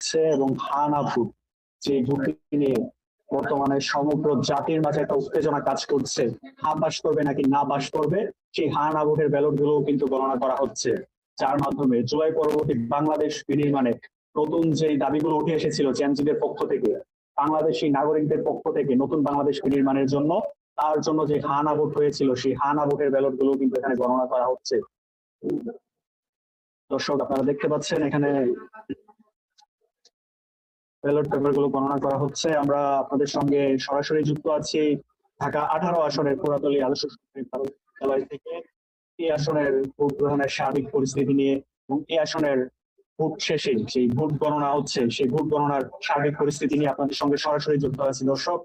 হচ্ছে এবং হানা ভোট, যে ভোটটি নিয়ে বর্তমানে সমগ্র জাতির মাঝে একটা উত্তেজনা কাজ করছে। হা পাস করবে নাকি না পাস করবে, সেই হানা ভোটের ব্যালট গুলো কিন্তু গণনা করা হচ্ছে, যার মাধ্যমে জুলাই পরবর্তী বাংলাদেশ বিনির্মাণে নতুন যে দাবিগুলো উঠে এসেছিল চ্যানজিদের পক্ষ থেকে, বাংলাদেশি নাগরিকদের পক্ষ থেকে নতুন বাংলাদেশ বিনির্মাণের জন্য, তার জন্য যে হানা ভোট হয়েছিল সেই হানা ভোটের ব্যালট গুলো কিন্তু এখানে গণনা করা হচ্ছে। দর্শক আপনারা দেখতে পাচ্ছেন এখানে ব্যালট পেপার গুলো গণনা করা হচ্ছে। আমরা আপনাদের সঙ্গে সরাসরি যুক্ত আছি ঢাকা 18 আসনের পুরাতলী আদর্শ সরকারি প্রাথমিক বিদ্যালয় থেকে। এই আসনের ভোট গ্রহণের সার্বিক পরিস্থিতি নিয়ে এবং এই আসনের ভোট শেষে সেই ভোট গণনা হচ্ছে, সেই ভোট গণনার সার্বিক পরিস্থিতি নিয়ে আপনাদের সঙ্গে সরাসরি যুক্ত আছি দর্শক।